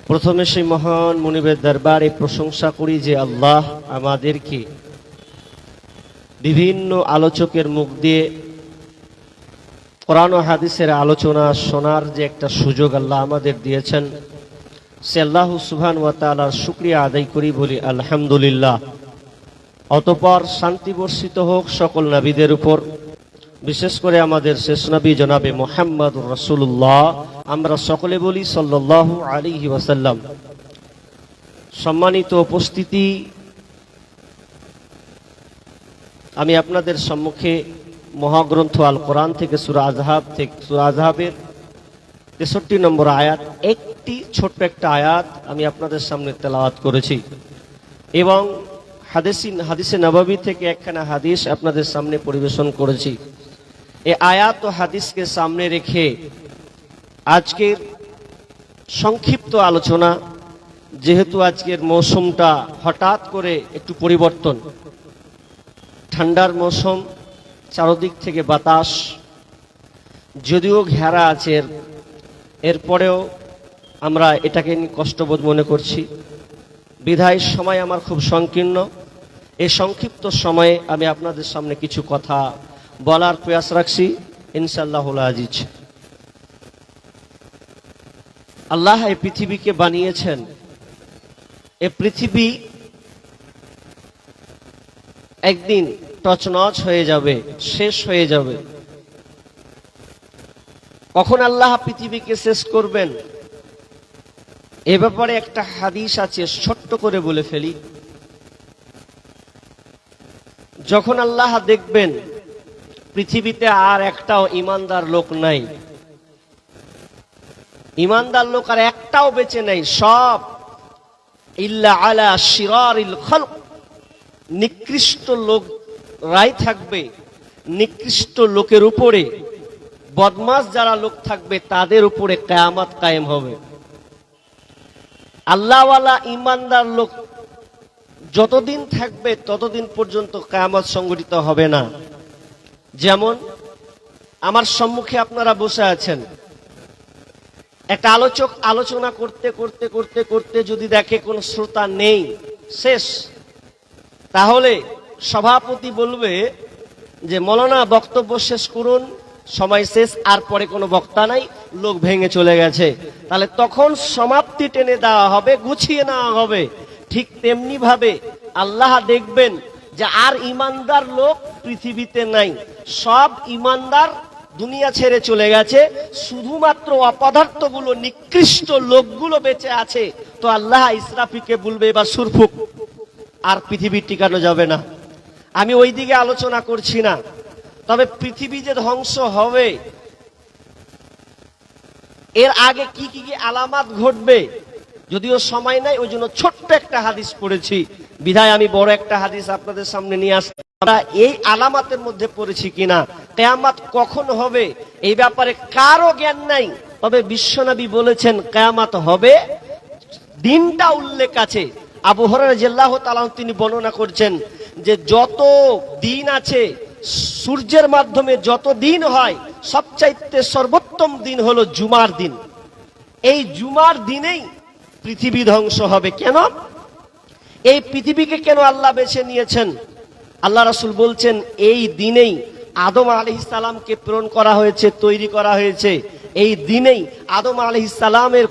প্রথমে সেই মহান মুনিবের দরবারে প্রশংসা করি যে আল্লাহ আমাদেরকে বিভিন্ন আলোচকের মুখ দিয়ে কোরআন ও হাদিসের আলোচনা শোনার যে একটা সুযোগ আল্লাহ আমাদের দিয়েছেন, সে আল্লাহ সুবহান ওয়া তাআলার শুকরিয়া আদায় করি, বলি আলহামদুলিল্লাহ। অতঃপর শান্তি বর্ষিত হোক সকল নবীদের উপর, বিশেষ করে আমাদের শেষ নবী জনাবে মুহাম্মদুর রাসূলুল্লাহ, আমরা সকলে বলি সাল্লাল্লাহু আলাইহি ওয়াসাল্লাম। সম্মানিত উপস্থিতি, আমি আপনাদের সম্মুখে মহাগ্রন্থ আল কোরআন থেকে সূরা আযহাবের 63 নম্বর আয়াত, একটি ছোট্ট একটা আয়াত আমি আপনাদের সামনে তেলাওয়াত করেছি এবং হাদিসে নববী থেকে একখানা হাদিস আপনাদের সামনে পরিবেশন করেছি। এই আয়াত ও হাদিসকে সামনে রেখে আজকের সংক্ষিপ্ত আলোচনা, যেহেতু আজকের মৌসুমটা হঠাৎ করে একটু পরিবর্তন, ঠান্ডার মৌসুম, চারদিক থেকে বাতাস যদিও ঘেরা আছে, এরপরেও আমরা এটাকে নিয়ে কষ্টবোধ মনে করছি। বিধায় সময় আমার খুব সংকীর্ণ। এই সংক্ষিপ্ত সময়ে আমি আপনাদের সামনে কিছু কথা বলার প্রয়াস রাখছি ইনশাআল্লাহুল আজিজ। আল্লাহ এই পৃথিবীকে বানিয়েছেন। এই পৃথিবী একদিন তছনছ হয়ে যাবে, শেষ হয়ে যাবে। কখন আল্লাহ পৃথিবীকে শেষ করবেন এ ব্যাপারে একটা হাদিস আছে, ছোট্ট করে বলে ফেলি। যখন আল্লাহ দেখবেন পৃথিবীতে আর একটাও ইমানদার লোক নাই, ইমানদার লোক আর একটাও বেঁচে নাই, সব ইল্লা আলা শিরারিল খালক, নিকৃষ্ট লোক রাই থাকবে, নিকৃষ্ট লোকের উপরে, বদমাশ যারা লোক থাকবে তাদের উপরে কিয়ামত কায়েম হবে। আল্লাহওয়ালা ইমানদার লোক যতদিন থাকবে ততদিন পর্যন্ত কিয়ামত সংঘটিত হবে না। যেমন আমার সম্মুখে আপনারা বসে আছেন, একটা আলোচক আলোচনা করতে করতে করতে করতে যদি দেখে কোন শ্রোতা নেই, শেষ, তাহলে সভাপতি বলবে যে মৌলানা বক্তব্য শেষ করুন, সময় শেষ, আর পরে কোনো বক্তা নাই, লোক ভেঙে চলে গেছে। তাহলে তখন সমাপ্তি টেনে দেওয়া হবে, গুছিয়ে নেওয়া হবে। ঠিক তেমনি ভাবে আল্লাহ দেখবেন যে আর ইমানদার লোক পৃথিবীতে নাই, সব ইমানদার দুনিয়া ছেড়ে চলে গেছে, শুধুমাত্র অপদার্থগুলো, নিকৃষ্ট লোকগুলো বেঁচে আছে। তো আল্লাহ ইসরাফিলকে বলবে এবার সুরফুক, আর পৃথিবী টিকানো যাবে না। আমি ওই দিকে আলোচনা করছি না। তবে পৃথিবী যে ধ্বংস হবে, এর আগে কি কি আলামত ঘটবে যদিও সময় নাই, ওই জন্য ছোট্ট একটা হাদিস পড়েছি, বিধায় আমি বড় একটা হাদিস আপনাদের সামনে নিয়ে আসছি। আমরা এই আলামতের মধ্যে পড়েছি কিনা, কিয়ামত কখন হবে এই ব্যাপারে কারো জ্ঞান নাই। তবে বিশ্বনবী বলেছেন কিয়ামত হবে, দিনটা উল্লেখ আছে। আবু হুরায়রা রাদিয়াল্লাহু তাআলা তিনি বর্ণনা করছেন যে যত দিন আছে, সূর্যের মাধ্যমে যত দিন হয়, সবচাইতে সর্বোত্তম দিন হলো জুমার দিন। এই জুমার দিনেই পৃথিবী ধ্বংস হবে। কেন? এই পৃথিবীকে কেন আল্লাহ বেছে নিয়েছেন? আল্লাহ রাসূল বলছেন এই দিনেই আদম আলাইহিস সালামকে প্রেরণ করা হয়েছে, তৈরি করা হয়েছে। এই দিনেই আদম আলাইহিস সালামের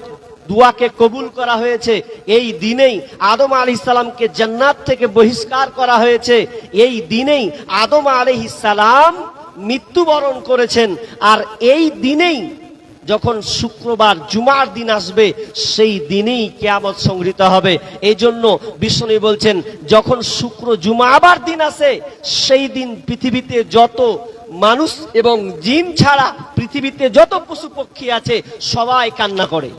দুয়াকে কবুল করা হয়েছে। এই দিনেই আদম আলাইহিস সালামকে জান্নাত থেকে বহিষ্কার করা হয়েছে। এই দিনেই আদম আলাইহিস সালাম মৃত্যুবরণ করেছেন। আর এই দিনেই যখন শুক্রবার জুমার দিন আসবে, সেই দিনেই কিয়ামত সংঘটিত হবে। এই জন্য বিশ্বনবী বলছেন যখন শুক্র জুমা আবার দিন আসে, সেই দিন পৃথিবীতে যত মানুষ এবং জিন ছাড়া পৃথিবীতে যত পশু পক্ষী আছে সবাই কান্না করে,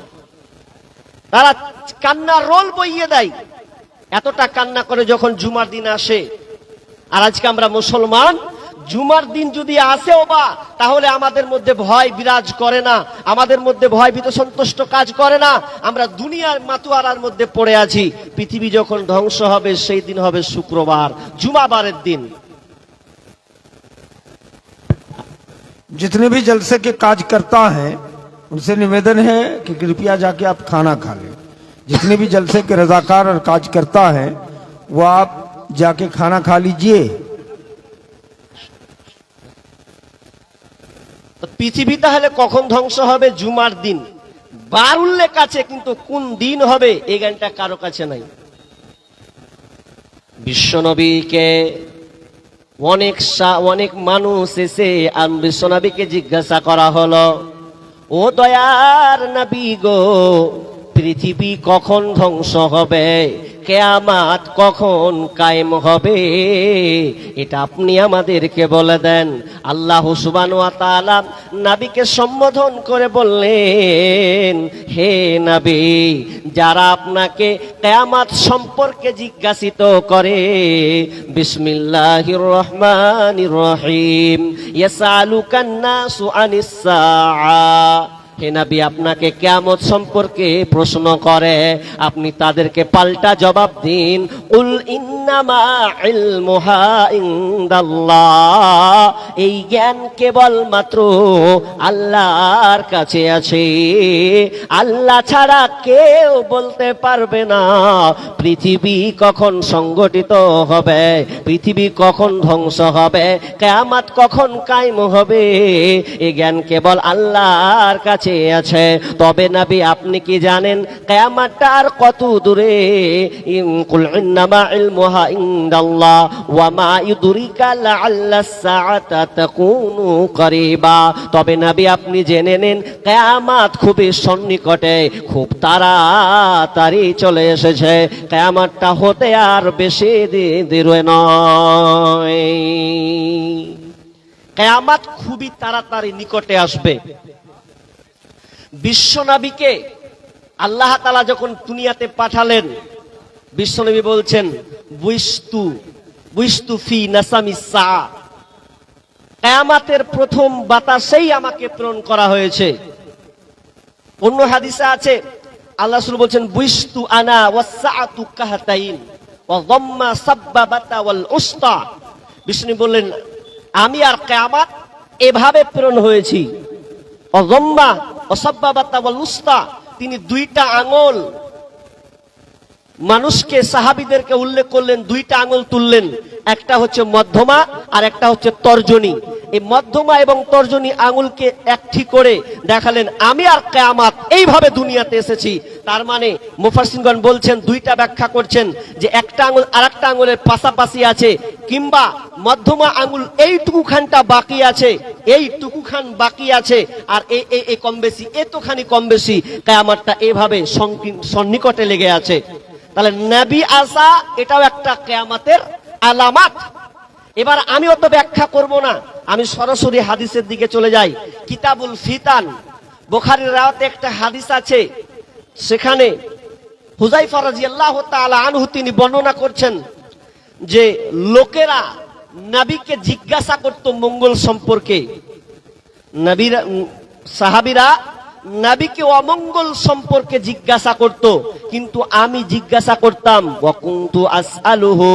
তারা কান্নার রোল বইয়ে দেয়। এতটা কান্না করে যখন জুমার দিন আসে। আর আজকে আমরা মুসলমান, জুমার দিন যদি আসেও বা, তাহলে আমাদের মধ্যে ভয় বিরাজ করে না, আমাদের মধ্যে ভয় ভীত সন্তুষ্ট কাজ করে না। আমরা দুনিয়ার মাতুয়ারার মধ্যে পড়ে আছি। পৃথিবী যখন ধ্বংস হবে সেই দিন হবে শুক্রবার, জুমাবারের দিন। जितने भी जलसे के काज करता है उनसे निवेदन है कि कृपया जाके आप खाना खा लें। जितने भी जलसे के रजाकार और कार्यकर्ता हैं वो आप जाके खाना खा लीजिए। তো পৃথিবী তাহলে কখন ধ্বংস হবে? জুমার দিন। বার উল্লেখ আছে, কিন্তু কোন দিন হবে এই জ্ঞানটা কারো কাছে নাই। বিশ্বনবীকে অনেক মানুষ এসে বিশ্বনবীকে জিজ্ঞাসা করা হলো, ও দয়ার নবী গো, পৃথিবী কখন ধ্বংস হবে, কিয়ামত কখন কায়েম হবে, এটা আপনি আমাদেরকে বলে দেন। আল্লাহ সুবহানাহু ওয়া তাআলা নবীকে সম্বোধন করে বললেন, হে নবী, যারা আপনাকে কিয়ামত সম্পর্কে জিজ্ঞাসিত করে, বিসমিল্লাহির রহমানির রহিম, ইয়াসআলুকান নাসু আনিস সাআ, হে নবী, আপনাকে কিয়ামত সম্পর্কে প্রশ্ন করে, আপনি তাদেরকে পাল্টা জবাব দিন, উল ইন্নামা ইলমুহা ইনদাল্লাহ, এই জ্ঞান কেবলমাত্র আল্লাহর কাছে আছে। আল্লাহ ছাড়া কেউ বলতে পারবে না পৃথিবী কখন সংগঠিত হবে, পৃথিবী কখন ধ্বংস হবে, কিয়ামত কখন কায়েম হবে, এই জ্ঞান কেবল আল্লাহর কাছে আছে। তবে নবী, আপনি কি জানেন কিয়ামতটা আর কত দূরে? কুল ইন্নামা ইলমুহা ইনদাল্লাহ ওয়া মা ইউদরিকা লাআল্লাস সাআতা তাকুনু করিবা। তবে নবী, আপনি জেনে নেন কিয়ামত খুবই সন্নিকটে, খুব তাড়াতাড়ি চলে এসেছে। কিয়ামতটা হতে আর বেশি দেরি নয়। কিয়ামত খুবই তাড়াতাড়ি নিকটে আসবে। বিশ্বনবীকে আল্লাহ তাআলা যখন দুনিয়াতে পাঠালেন, বিশ্বনবী বলছেন, বুইস্তু ফি নাসামিস সাআ, কিয়ামতের প্রথম বাতাসেই আমাকে প্রেরণ করা হয়েছে। অন্য হাদিসে আছে আল্লাহ রাসূল বলছেন, বুইস্তু আনা ওয়াস সাআতু কাহাতাইন ওয়া যাম্মা সাব্বাবাতা ওয়াল উস্তা। বিষ্ণু বললেন, আমি আর কিয়ামত এভাবে প্রেরণ হয়েছি। অযম্মা অসাব্বাবাতা ওয়াল উস্তা, তিনি দুইটা আঙ্গুল মানুষকে, সাহাবীদেরকে উল্লেখ করলেন, দুইটা আঙ্গুল তুললেন, একটা হচ্ছে মধ্যমা আর একটা হচ্ছে তর্জনী। এই মধ্যমা এবং তর্জনী আঙ্গুলকে একটি করে দেখালেন, আমি আর কিয়ামত এইভাবে দুনিয়াতে এসেছি। তার মানে মুফাসসিরগণ বলছেন, দুইটা ব্যাখ্যা করছেন, যে একটা আঙ্গুল আরেকটা আঙ্গুলের পাশাপাশি আছে, কিংবা মধ্যমা আঙ্গুল এইটুকুখানটা বাকি আছে, এইটুকুখান বাকি আছে, আর এই কম বেশি, এতখানি কম বেশি, কিয়ামতটা এভাবে সন্নিকটে লেগে আছে। তাহলে নবী আসা এটাও একটা কিয়ামতের আলামত। এবার আমি অত ব্যাখ্যা করব না, আমি সরাসরি হাদিসের দিকে চলে যাই। কিতাবুল ফিতান, বুখারীর রাওয়াতে একটা হাদিস আছে, সেখানে হুযায়ফা রাদিয়াল্লাহু তাআলা আনহু তিনি বর্ণনা করছেন যে লোকেরা নবীকে জিজ্ঞাসা করত মঙ্গল সম্পর্কে। সাহাবীরা নবীকে অমঙ্গল সম্পর্কে জিজ্ঞাসা করত, কিন্তু আমি জিজ্ঞাসা করতাম, ওয়া কুনতু আসআলুহু,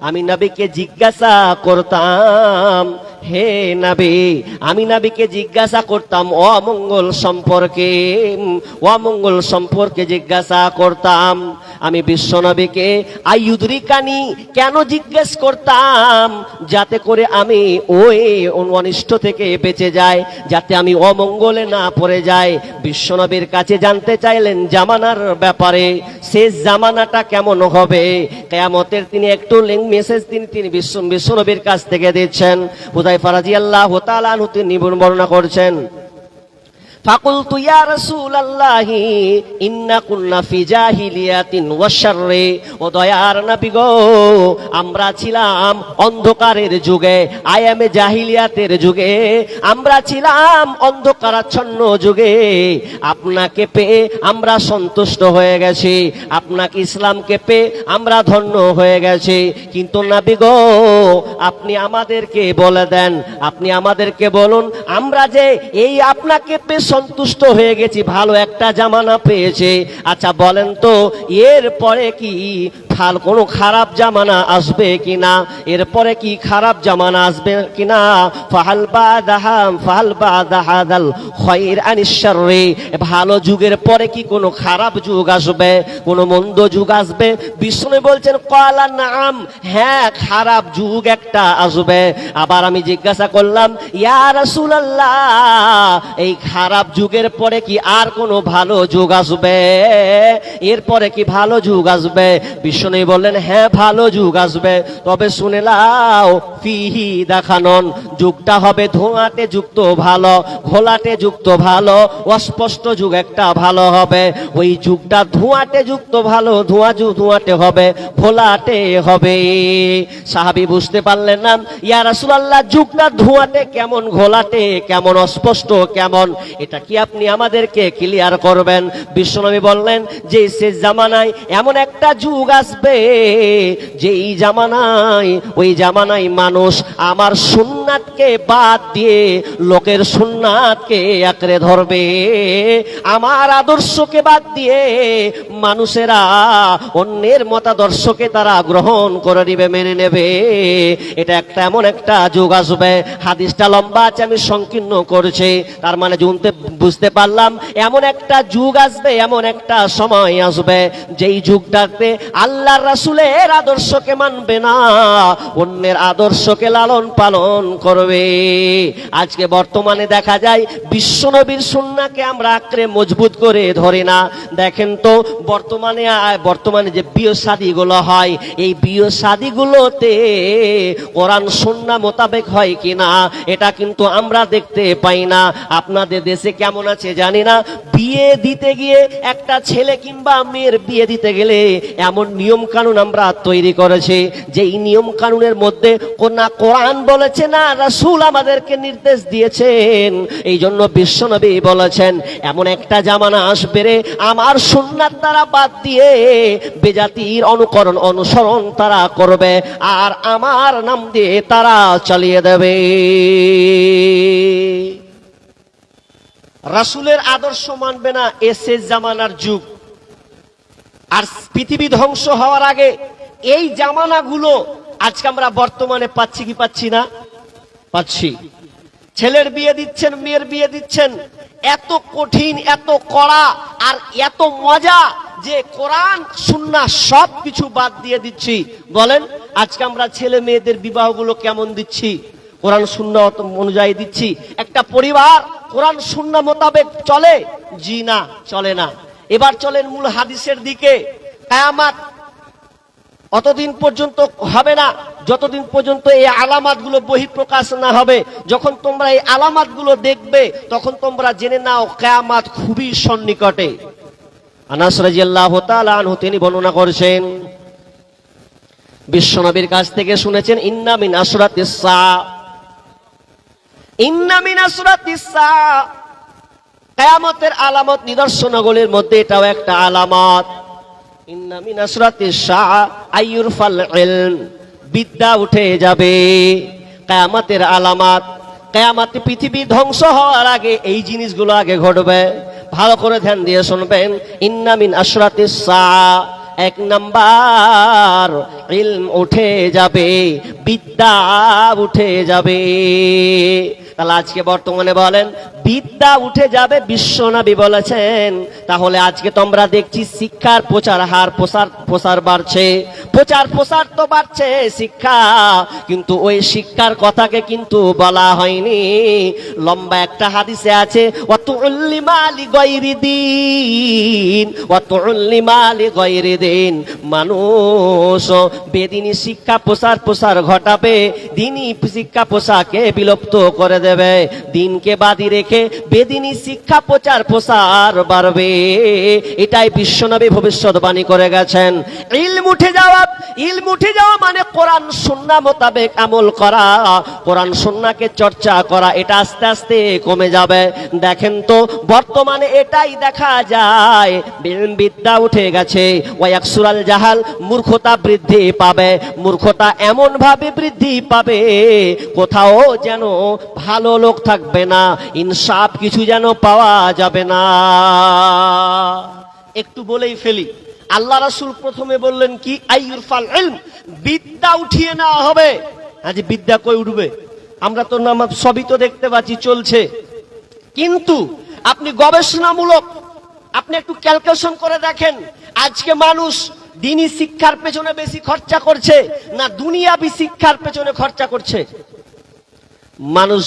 আমি নবীকে জিজ্ঞাসা করতাম, হে নবী, আমি নবীকে জিজ্ঞাসা করতাম অমঙ্গল সম্পর্কে জিজ্ঞাসা করতাম। আমি বিশ্বনবীকে আইয়ুদরিকানি কেন জিজ্ঞেস করতাম? যাতে করে আমি ওই অনিষ্ট থেকে বেঁচে যাই, যাতে আমি অমঙ্গলে না পড়ে যাই। বিশ্বনবীর কাছে জানতে চাইলেন জামানার ব্যাপারে, শেষ জামানাটা কেমন হবে, কিয়ামতের তিনি একটু মেসেজ তিনি বিশ্বনবীর কাছ থেকে দিচ্ছেন। হুযায়ফা রাদিয়াল্লাহু তাআলা আনহু তিনি বর্ণনা করছেন, ফাকুলতু ইয়া রাসূলুল্লাহি ইন্না কুন্না ফি জাহিলিয়াতিন ওয়া শাররি, ও দয়ার নবী গো, আমরা ছিলাম অন্ধকারের যুগে, আয়ামে জাহিলিয়াতের যুগে, আমরা ছিলাম অন্ধকারাচ্ছন্ন যুগে। আপনাকে পেয়ে আমরা সন্তুষ্ট হয়ে গেছি, আপনাকে ইসলামকে পেয়ে আমরা ধন্য হয়ে গেছি। কিন্তু নবী গো, আপনি আমাদেরকে বলে দেন, আপনি আমাদেরকে বলুন, আমরা যে এই আপনাকে পেয়ে সন্তুষ্ট হয়ে গেছি, ভালো একটা জামানা পেয়েছে, আচ্ছা বলেন তো এর পরে কি কোনো খারাপ জামানা আসবে কিনা, এরপরে কি খারাপ জামানা আসবে কিনা। ফাহাল বাদাহাদাল খায়র আনিশ শাররি, ভালো যুগের পরে কি কোনো খারাপ যুগ আসবে, কোনো মন্দ যুগ আসবে? বিষ্ণু বলছেন ক্বালা নাআম, হ্যাঁ খারাপ যুগ একটা আসবে। আবার আমি জিজ্ঞাসা করলাম ইয়া রাসূলুল্লাহ, এই খারাপ যুগের পরে কি আর কোনো ভালো যুগ আসবে, এরপরে কি ভালো যুগ আসবে? বিষ্ণু বললেন হ্যাঁ ভালো যুগ আসবে, তবে শুনে নাও ফিহি দেখানন, যুগটা হবে ধোঁয়াটে যুক্ত ভালো, ঘোলাটে যুক্ত ভালো, অস্পষ্ট যুগ একটা ভালো হবে। ওই যুগটা ধোঁয়াটে যুক্ত ভালো, ধোঁয়াটে হবে, ঘোলাটে হবে। সাহাবী বুঝতে পারলেন না, ইয়া রাসূলুল্লাহ যুগটা ধোঁয়াটে কেমন, ঘোলাটে কেমন, অস্পষ্ট কেমন, এটা কি আপনি আমাদেরকে ক্লিয়ার করবেন? বিশ্বনবী বললেন যে শেষ জামানায় এমন একটা যুগ আসবে, যেই জামানায়, ওই জামানায় মানুষ আমার সুন্নাতকে বাদ দিয়ে লোকের সুন্নাতকে আঁকড়ে ধরবে, আমার আদর্শকে বাদ দিয়ে মানুষেরা অন্যের মতাদর্শকে তারা গ্রহণ করে নিবে, মেনে নেবে। এটা একটা এমন একটা যুগ আসবে। হাদিসটা লম্বা আছে, আমি সংকীর্ণ করছি, তার মানে বুঝতে পারলাম এমন একটা যুগ আসবে, এমন একটা সময় আসবে, যেই যুগটাতে আল্লাহর রাসূলের আদর্শকে মানবে না, অন্যের আদর্শকে লালন পালন করবে। আজকে বর্তমানে দেখা যায় বিশ্বনবীর সুন্নাহকে আমরা আঁকড়ে মজবুত করে ধরি না। দেখেন তো বর্তমানে যে বিয়ে শাদীগুলো হয়, এই বিয়ে শাদীগুলোতে কোরআন সুন্নাহ মোতাবেক হয় কিনা এটা কিন্তু আমরা দেখতে পাই না। আপনাদের দেশে কেমন আছে জানি না, বিয়ে দিতে গিয়ে একটা ছেলে কিংবা মেয়ের বিয়ে দিতে গেলে এমন নিয়ম কানুন আমরা তৈরি করেছি, যে এই নিয়ম কানুনের মধ্যে না কোরআন বলেছে না রাসূল আমাদেরকে নির্দেশ দিয়েছেন। এই জন্য বিশ্বনবী বলেছেন এমন একটা জামানা আসবে রে, আমার সুন্নাত তারা বাদ দিয়ে বেজাতির অনুসরণ তারা করবে, আর আমার নাম দিয়ে তারা চালিয়ে দেবে। রাসূলের আদর্শ মানবে না, এ শেষ জামানার যুগ। আর পৃথিবী ধ্বংস হওয়ার আগে এই জামানাগুলো আজকে আমরা বর্তমানে পাচ্ছি কি পাচ্ছি না? পাচ্ছি। ছেলের বিয়ে দিচ্ছেন, মেয়ের বিয়ে দিচ্ছেন, এত কঠিন, এত কড়া, আর এত মজা যে কোরআন সুন্নাহ সব কিছু বাদ দিয়ে দিচ্ছি। বলেন আজকে আমরা ছেলে মেয়েদের বিবাহগুলো কেমন দিচ্ছি? কোরআন সুন্নাহ অনুযায়ী দিচ্ছি। একটা পরিবার কোরআন সুন্নাহ মোতাবেক চলে? জি না, চলে না। এবার চলেন মূল হাদিসের দিকে। কিয়ামত অতদিন পর্যন্ত হবে না যতদিন পর্যন্ত এই আলামাতগুলো বহিঃপ্রকাশ না হবে। যখন তোমরা এই আলামাতগুলো দেখবে তখন তোমরা জেনে নাও কিয়ামত খুবই সন্নিকটে। আনাস রাদিয়াল্লাহু তাআলা আনহু তিনি বর্ণনা করেছেন, বিশ্বনবীর কাছ থেকে শুনেছেন, ইন্না মিন আশরাতিস সাআ, ইন্না মিন আশরাতিস সাআ, কিয়ামতের আলামত নিদর্শনগুলির মধ্যে এটাও একটা আলামত। ইন্না মিন আশরাতিস সাআ আইয়ুরফাল ইলম, বিদ্যা উঠে যাবে। কিয়ামতের আলামত, কিয়ামতে পৃথিবী ধ্বংস হওয়ার আগে এই জিনিসগুলো আগে ঘটবে। ভালো করে ধ্যান দিয়ে শুনবেন। ইন্না মিন আশরাতিস সাআ, এক নাম্বার ইলম উঠে যাবে, বিদ্যা উঠে যাবে। তাহলে আজকে বর্তমানে বলেন বিদ্যা উঠে যাবে, বিশ্বনবী বলেছেন। তাহলে আজকে তোমরা দেখছি শিক্ষার প্রসার বাড়ছে, প্রসার তো বাড়ছে শিক্ষা, কিন্তু ওই শিক্ষার কথাকে কিন্তু বলা হয়নি। লম্বা একটা হাদিসে আছে, ওয়াতুল্লিমা লিগায়রি দিন, ওয়াতুল্লিমা লিগায়রি দিন, মানুষ বেদিনী শিক্ষা প্রসার ঘটাবে, দিনী শিক্ষা প্রসারকে বিলুপ্ত করে দেবে। দিনকে বাদী রেখে বেদিনী শিক্ষা প্রসার বাড়বে। এটাই বিশ্বনবী ভবিষ্যৎবাণী করে গেছেন। ইলম উঠে যাওয়া মানে কোরআন সুন্নাহ মোতাবেক আমল করা, কোরআন সুন্নাহকে চর্চা করা, এটা আস্তে আস্তে কমে যাবে। দেখেন তো বর্তমানে এটাই দেখা যায়, বিদ্যা উঠে গেছে। ওয়ায়াকসুরাল জাহাল, মূর্খতা বৃদ্ধি পাবে। মূর্খতা এমন ভাবে বৃদ্ধি পাবে কোথাও যেন ভালো লোক থাকবে না, ইনসাফ কিছু যেন পাওয়া যাবে না। একটু বলেই ফেলি, আল্লাহ রাসূল প্রথমে বললেন কি, আইয়ুরফাল ইলম, বিদ্যা উঠিয়ে নেওয়া হবে। আজ বিদ্যা কই উঠবে? আমরা তো নামাজ সবই তো দেখতে পাচ্ছি চলছে, কিন্তু আপনি গবেষণামূলক আপনি একটু ক্যালকুলেশন করে দেখেন, আজকে মানুষ দ্বীনি শিক্ষার পেছনে বেশি খরচা করছে না দুনিয়াবি শিক্ষার পেছনে খরচা করছে? মানুষ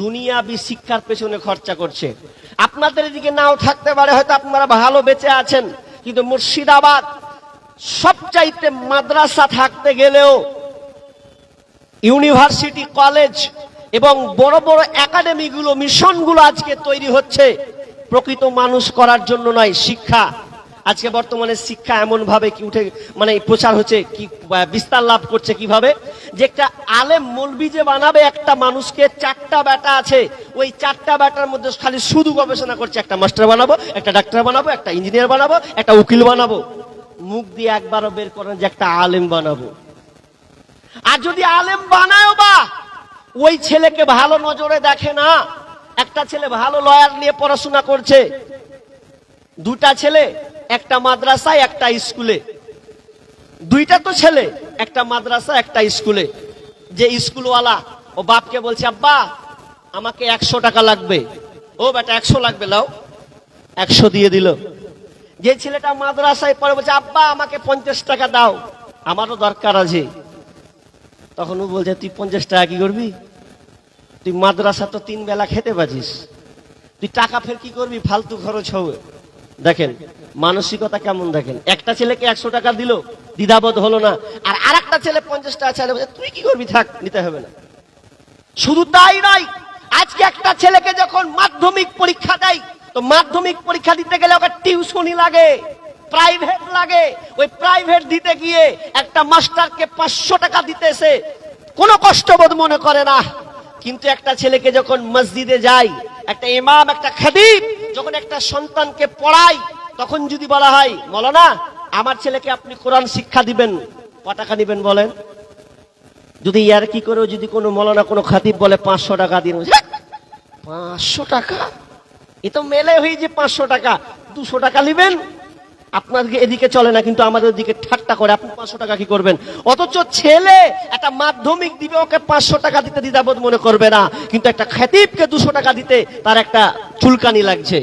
দুনিয়াবি শিক্ষার পেছনে খরচা করছে। আপনাদের এদিকে নাও থাকতে পারে, হয়তো আপনারা ভালো বেঁচে আছেন, কিন্তু মুর্শিদাবাদ সবচাইতে মাদ্রাসা থাকতে গেলেও ইউনিভার্সিটি, কলেজ এবং বড় বড় একাডেমিগুলো, মিশনগুলো আজকে তৈরি হচ্ছে প্রকৃত মানুষ করার জন্য নয়, শিক্ষা। আজকে বর্তমানে শিক্ষা এমন ভাবে কি উঠে মানে প্রচার হচ্ছে, কি বিস্তার লাভ করছে কিভাবে, যে একটা আলেম মৌলবি যে বানাবে একটা মানুষকে, চারটা বেটা আছে, ওই চারটা বেটার মধ্যে খালি শুধু গবেষণা করছে, একটা মাস্টার বানাবো, একটা ডাক্তার বানাবো, একটা ইঞ্জিনিয়ার বানাবো, একটা উকিল বানাবো। মুখ দিয়ে একবারও বের করেন যে একটা আলেম বানাবো। আর যদি আলেম বানায়ও বা ওই ছেলেকে ভালো নজরে দেখে না। একটা ছেলে ভালো লয়ার নিয়ে পড়াশোনা করছে, দুটা ছেলে একটা মাদ্রাসায় একটা স্কুলে, দুইটা তো ছেলে একটা মাদ্রাসা একটা স্কুলে। যে স্কুলওয়ালা ও বাপকে বলছে, আব্বা আমাকে 100 টাকা লাগবে। ও বেটা 100 লাগবে, লাও। 100 দিয়ে দিল। যে ছেলেটা মাদ্রাসায় পড়ে বলছে, আব্বা আমাকে 50 টাকা দাও, আমারও দরকার আছে। তখন ও বলছে, তুই 50 টাকা কি করবি? তুই মাদ্রাসা তো 3 বেলা খেতে পাচ্ছিস, তুই টাকা ফের কি করবি? ফালতু খরচ হবে। দেখেন মানসিকতা কেমন, দেখেন। একটা ছেলেকে 100 টাকা দিল, দ্বিধাবোধ হলো না। আর আরেকটা ছেলে 50 টাকা চাইলে বলছে, তুই কি করবি, থাক, নিতে হবে না। শুধু তাই নয়, আজকে একটা ছেলেকে যখন মাধ্যমিক পরীক্ষা দেয়, তো মাধ্যমিক পরীক্ষা দিতে গেলে ওকে টিউশনি লাগে, প্রাইভেট লাগে। ওই প্রাইভেট দিতে গিয়ে একটা মাস্টারকে 500 টাকা দিতেছে, কোনো কষ্টবোধ মনে করে না। কিন্তু একটা ছেলেকে যখন মসজিদে যায়, একটা ইমাম, একটা খাদিব যখন একটা সন্তানকে পড়ায়, তখন যদি বলা হয়, মৌলানা আমার ছেলেকে আপনি কোরআন শিক্ষা দিবেন, ক টাকা দিবেন বলেন? যদি ইয়ার কি করে যদি কোনো মৌলানা, কোনো খাতিব বলে 500 টাকা দিন, 500 টাকা, এ তো মেলে হয়ে যে 500 টাকা, 200 টাকা নিবেন। আপনার এদিকে চলে না, কিন্তু আমাদের দিকে ঠাট্টা করে, আপনি 500 টাকা কি করবেন? অথচ ছেলে একটা মাধ্যমিক দিবে, ওকে 500 টাকা দিতে দ্বিধাবোধ মনে করবে না, কিন্তু একটা খাতিবকে 200 টাকা দিতে তার একটা চুলকানি লাগছে।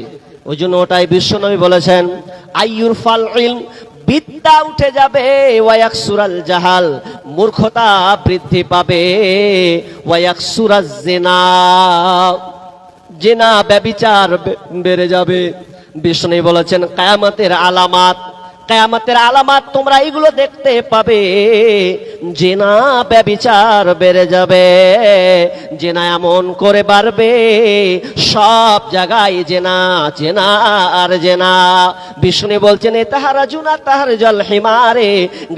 ওই জন্য ওটাই বিশ্বনবী বলেছেন, আইয়ুরফাল ইলম, বিদ্যা উঠে যাবে, ওয়ায়াকসুরাল জাহাল, মূর্খতা বৃদ্ধি পাবে, ওয়ায়াকসুরাজ জিনা, জিনা ব্যভিচার বেড়ে যাবে। বিষ্ণু বলেছেন, কিয়ামতের আলামত, কিয়ামতের আলামত তোমরা এগুলো দেখতে পাবে, জিনা ব্যভিচার বেড়ে যাবে, জিনা এমন করে বাড়বে, সব জায়গায় জিনা, জিনা আর জিনা। বিষ্ণু বলছেন, তাহারা জুনা তাহার জল হিমারে,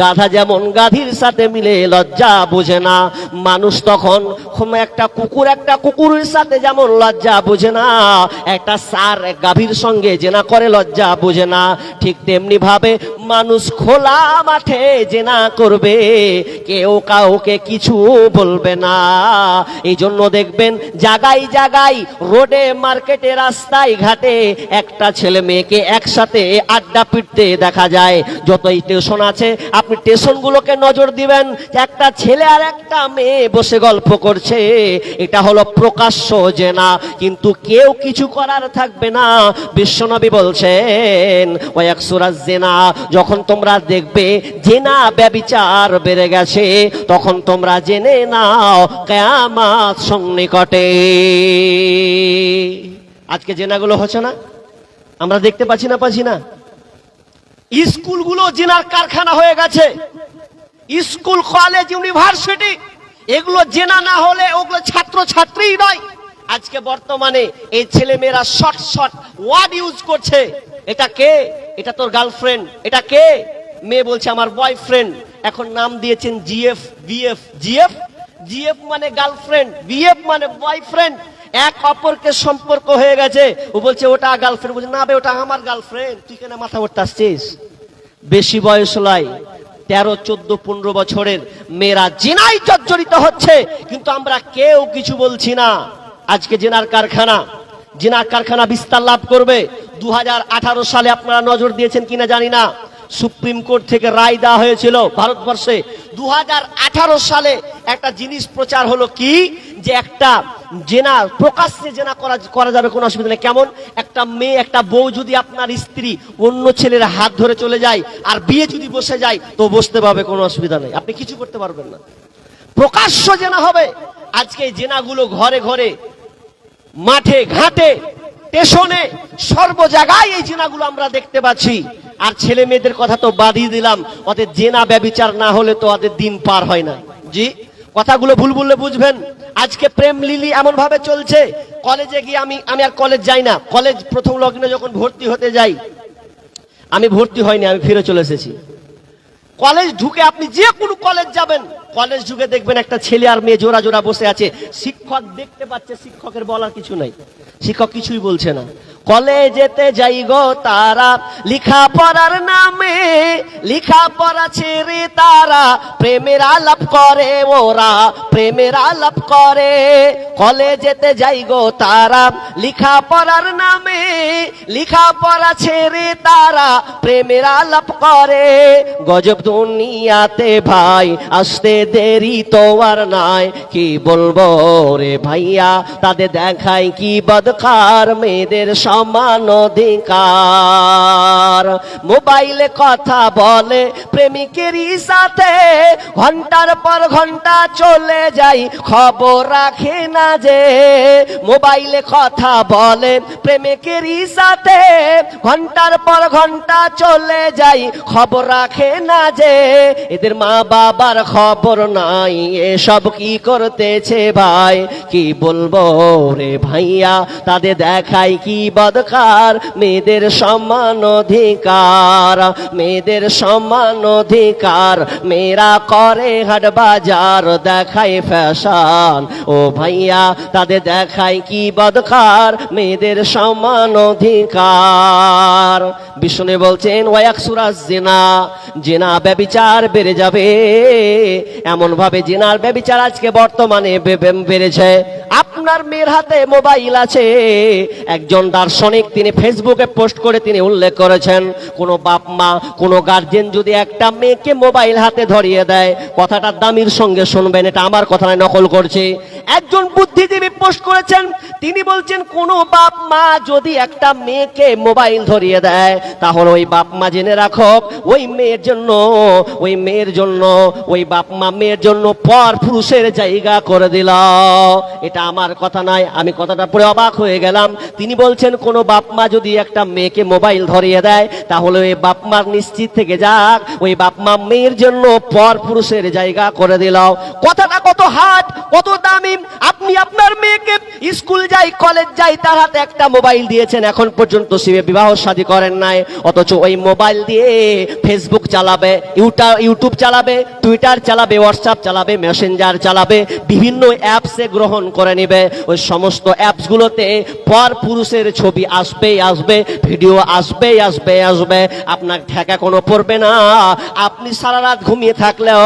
গাধা যেমন গাধীর সাথে মিলে লজ্জা বুঝে না, মানুষ তখন একটা কুকুরের সাথে যেমন লজ্জা বুঝে না, একটা ষাঁড় গাভীর সঙ্গে জেনা করে লজ্জা বুঝে না, ঠিক তেমনি ভাবে মানুষ খোলা মাঠে জেনা করবে, কেউ কাউকে কিছু বলবে না। এই জন্য দেখবেন জায়গায় জায়গায়, রোডে, মার্কেটে, রাস্তায় ঘাটে একটা ছেলে মেয়েকে একসাথে আড্ডা পিটতে দেখা যায়। যতই স্টেশন আছে আপনি স্টেশনগুলোকে নজর দিবেন, একটা ছেলে আর একটা মেয়ে বসে গল্প করছে, এটা হলো প্রকাশ্য জেনা, কিন্তু কেউ কিছু করার থাকবে না। বিশ্বনবী বলছেন, ওয়ায়াকসুরাজ জিনা, যখন তোমরা দেখবে জিনা ব্যভিচার বেড়ে গেছে, তখন তোমরা জেনে নাও কিয়ামত সন্নিকটে। আজকে জেনাগুলো হচ্ছে না, আমরা দেখতে পাচ্ছি না? স্কুলগুলো জিনার কারখানা হয়ে গেছে। স্কুল, কলেজ, ইউনিভার্সিটি, এগুলো জেনা না হলে ওগুলো ছাত্র ছাত্রী নয়। আজকে বর্তমানে এই ছেলে মেয়েরা শর্ট ওয়ার্ড ইউজ করছে। এটা কে? এটা তোর গার্লফ্রেন্ড। এটা কে? মেয়ে বলছে আমার বয়ফ্রেন্ড। এখন নাম দিয়েছেন জিএফ, বিএফ। জিএফ মানে গার্লফ্রেন্ড, বিএফ মানে বয়ফ্রেন্ড। এক অপরকে সম্পর্ক হয়ে গেছে। ও বলছে ওটা গার্লফ্রেন্ড, বলছে না বে, ওটা আমার গার্লফ্রেন্ড, তুই কেন মাথা ভরতে আসছিস? বেশি বয়স নয়, 13, 14, 15 বছরের মেয়েরা জিনায় জর্জরিত হচ্ছে, কিন্তু আমরা কেউ কিছু বলছি না। আজকে জিনার কারখানা বিস্তার লাভ করবে। 2018 সালে আপনারা নজর দিয়েছেন কিনা জানি না, সুপ্রিম কোর্ট থেকে রায় দেওয়া হয়েছিল ভারতবর্ষে 2018 সালে একটা জিনিস প্রচার হলো কি, যে একটা জেনা, প্রকাশ্যে জেনা করা যাবে, কোনো অসুবিধা নেই। কেমন? একটা মেয়ে, একটা বউ যদি আপনার স্ত্রী অন্য ছেলের হাত ধরে চলে যায় আর বিয়ে যদি বসে যায় তো বসতে পারবে, কোনো অসুবিধা নেই, আপনি কিছু করতে পারবেন না, প্রকাশ্য জেনা হবে। আজকে এই জেনাগুলো ঘরে ঘরে, মাঠে ঘাটে, স্টেশনে, সর্ব জায়গায় এই জেনাগুলো আমরা দেখতে পাচ্ছি। আর ছেলে মেয়েদের কথা তো বাদই দিলাম, ওদের জেনা ব্যভিচার না হলে তো ওদের দিন পার হয় না। জি, কথাগুলো ভুল বললে বুঝবেন। আজকে প্রেম লিলি এমন ভাবে চলছে, কলেজে গিয়ে আমি আর কলেজ যাই না। কলেজ প্রথম লগ্নে যখন ভর্তি হতে যাই, আমি ভর্তি হয়নি, আমি ফিরে চলে এসেছি। কলেজ ঢুকে আপনি যে কোনো কলেজ যাবেন, কলেজ ঢুকে দেখবেন একটা ছেলে আর মেয়ে জোড়া জোড়া বসে আছে। শিক্ষক দেখতে পাচ্ছে, শিক্ষকের বলার কিছু নাই, শিক্ষক কিছুই বলছে না। কলেজেতে যাই গো তারা, লিখা পড়ার নামে, লিখা পড়া ছেড়ে তারা প্রেমের আলাপ করে, ওরা প্রেমের আলাপ করে। কলেজেতে যাই গো তারা, লিখা পড়ার নামে, লিখা পড়া ছেড়ে তারা প্রেমের আলাপ করে। গজব দুনিয়াতে ভাই, আসতে দেরি তো আর নাই, কি বলবো রে ভাইয়া, তাদের দেখায় কি বদকার, মেয়েদের সমান অধিকার। মোবাইলে কথা বলে প্রেমিকেরই সাথে, ঘন্টার পর ঘন্টা চলে যায়, খবর রাখে না যে। মোবাইলে কথা বলে প্রেমিকেরই সাথে, ঘন্টার পর ঘন্টা চলে যায়, খবর রাখে না যে। এদের মা বাবার খবর নাই, এসব কি করতেছে ভাই, কি বলবো রে ভাইয়া, তাদের দেখায় কি বদকার, মেয়েদের সমান অধিকার, মেয়েদের সমান অধিকার। মেয়েরা করে হাট বাজার, দেখায় ফ্যাশন, ও ভাইয়া তাদের দেখায় কি বদকার, মেয়েদের সমান অধিকার। বিষ্ণু বলছেন ওয়াকসুরাজ জিনা, জিনা ব্যভিচার বেড়ে যাবে। এমন ভাবে জিনার ব্যভিচার আজকে বর্তমানে বেড়েছে। আপনার মেয়ের হাতে মোবাইল আছে। একজন দার্শনিক তিনি ফেসবুকে পোস্ট করে তিনি উল্লেখ করেছেন, কোন বাপ মা, কোন গার্জেন যদি একটা মেয়েকে মোবাইল হাতে ধরিয়ে দেয়, কথাটা দামির সঙ্গে শুনবেন, এটা আমার কথা নয়, নকল করছে। একজন বুদ্ধিজীবী পোস্ট করেছেন, তিনি বলছেন কোন বাপ মা যদি একটা মেয়েকে মোবাইল ধরিয়ে দেয়, তাহলে ওই বাপ মা জেনে রাখো, ওই মেয়ের জন্য, ওই মেয়ের জন্য, ওই বাপ মা মেয়ের জন্য পর পুরুষের জায়গা করে দিল। এটা আমার কথা নয়, আমি কথাটা পড়ে অবাক হয়ে গেলাম। তিনি বলছেন কোন বাপ মা যদি একটা মেয়েকে মোবাইল ধরিয়ে দেয়, তাহলে ওই বাপ মার নিশ্চিত থেকে যাক, ওই বাপ মা মেয়ের জন্য পর পুরুষের জায়গা করে দিল। কথাটা কত হাট, কত দামি। আপনি আপনার মেয়েকে স্কুল যাই, কলেজ যাই, তার হাতে একটা মোবাইল দিয়েছেন, এখন পর্যন্ত সে বিবাহ শাদী করেন নাই, অথচ ওই মোবাইল দিয়ে ফেসবুক চালাবে, ইউটিউব চালাবে, টুইটার চালাবে, হোয়াটসঅ্যাপ চালাবে, মেসেঞ্জার চালাবে, বিভিন্ন অ্যাপসে গ্রহণ করে নেবে। ওই সমস্ত অ্যাপসগুলোতে পর পুরুষের ছবি আসবেই আসবে, ভিডিও আসবেই আসবে। আপনার ঠেকা কোনো পড়বে না। আপনি সারা রাত ঘুমিয়ে থাকলেও,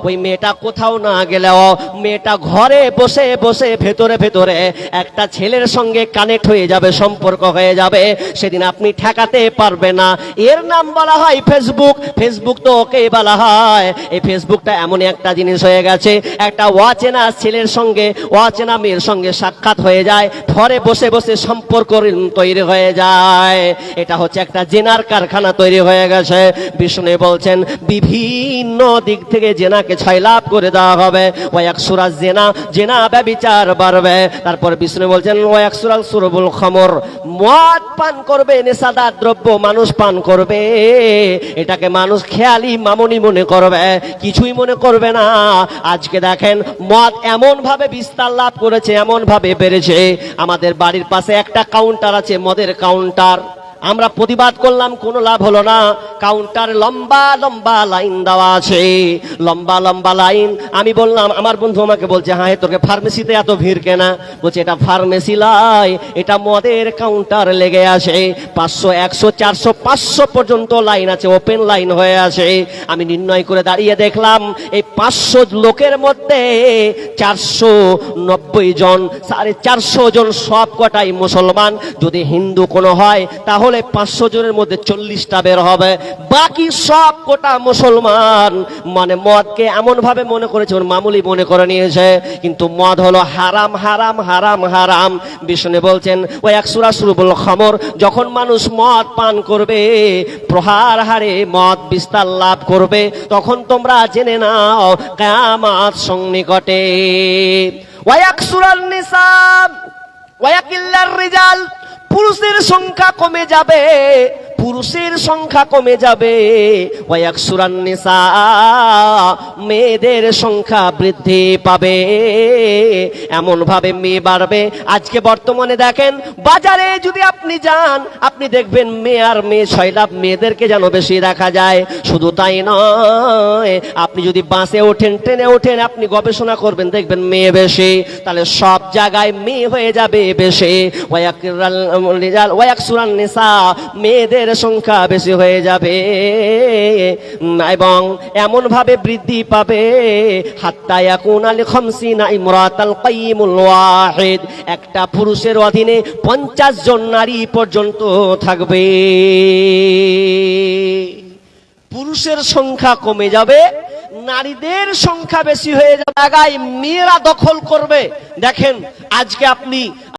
ওই মেয়েটা কোথাও না গেলেও, মেয়েটা ঘরে বসে বসে ভেতরে ভেতরে একটা ছেলের সঙ্গে কানেক্ট হয়ে যাবে, সম্পর্ক হয়ে যাবে, সেদিন আপনি ঠেকাতে পারবে না। এর নাম বলা হয় ফেসবুক। ফেসবুক তো ওকেই বলা হয়। এই ফেসবুকটা এমন একটা জিনিস হয়ে গেছে, একটা অচেনা ছেলের সঙ্গে অচেনা মেয়ের সঙ্গে সাক্ষাৎ হয়ে যায়, ঘরে বসে বসে সম্পর্ক তৈরি হয়ে যায়। এটা হচ্ছে একটা জেনার কারখানা তৈরি হয়ে গেছে। বিষ্ণু বলছেন বিভিন্ন দিক থেকে জেনাকে ছয়লাভ করে দেওয়া হবে। ওয়াকসুরা জেনা, জেনা ব্যভিচার বাড়বে। তারপর বিষ্ণু বলছেন ওয়াকসুরা সুরবুল খমর, মদ পান করবে, নেশাদার দ্রব্য মানুষ পান করবে, এটাকে মানুষ খেয়ালি মামুনি মনে করবে, কিছুই মনে করবে না। আজকে দেখেন মদ এমন ভাবে বিস্তার লাভ করেছে, এমন ভাবে বেড়েছে। আমাদের বাড়ির পাশে একটা কাউন্টার আছে, মদের কাউন্টার। আমরা প্রতিবাদ করলাম, কোনো লাভ হলো না। কাউন্টার লম্বা লম্বা লাইন দেওয়া আছে, লম্বা লম্বা লাইন। আমি বললাম, আমার বন্ধু আমাকে বলছে, হ্যাঁ তোকে ফার্মেসিতে এত ভিড় কেনা? বলছে এটা ফার্মেসি লাই, এটা মদের কাউন্টার লেগে আছে। 500, 100, 400, 500 পর্যন্ত লাইন আছে, ওপেন লাইন হয়ে আছে। আমি নির্ণয় করে দাঁড়িয়ে দেখলাম এই 500 লোকের মধ্যে 490 জন, 450 জন সব কটাই মুসলমান। যদি হিন্দু কোনো হয় তাহলে তাহলে 500 জনের মধ্যে 40টা বের হবে, বাকি সব কোটা মুসলমান মানে মদকে এমন ভাবে মনে করেছে, ওর মামুলি মনে করে নিয়েছে, কিন্তু মদ হলো হারাম হারাম হারাম হারাম। বিষ্ণু বলছেন ওই এক সূরা শুরুল খামর, যখন মানুষ মদ পান করবে প্রহার হারে মদ বিস্তার লাভ করবে, তখন তোমরা জেনে নাও কিয়ামত সন্নিকটে। ওয়ায়াকসুরান নিসা ওয়ায়াকিল্লার রিজাল, পুরুষের সংখ্যা কমে যাবে, পুরুষের সংখ্যা কমে যাবে। ওয়ায়াকসুরান নিসা, মেয়েদের সংখ্যা বৃদ্ধি পাবে। এমন ভাবে মেয়ে বাড়বে, আজকে বর্তমানে দেখেন বাজারে যদি আপনি যান, আপনি দেখবেন মেয়ে আর মেয়ে, 6 লাখ মেয়েদেরকে যেন বেশি দেখা যায়। শুধু তাই নয়, আপনি যদি বাসে ওঠেন, ট্রেনে ওঠেন, আপনি গবেষণা করবেন, দেখবেন মেয়ে বেশি। তাহলে সব জায়গায় মেয়ে হয়ে যাবে বেশি। ওয়ায়াকসুরান নিসা, মেয়েদের সংখ্যা বেশি হয়ে যাবে এবং এমন ভাবে বৃদ্ধি পাবে হাত্তা ইয়াকুনা লিখামসিনা ইমরাতাল কাইয়িমুল ওয়াহিদ, একটা পুরুষের অধীনে 50 জন নারী পর্যন্ত থাকবে। পুরুষের সংখ্যা কমে যাবে, নারীদের সংখ্যা বেশি হয়ে যাবে, জায়গায় মেয়েরা দখল করবে। দেখেন আজকে আপনি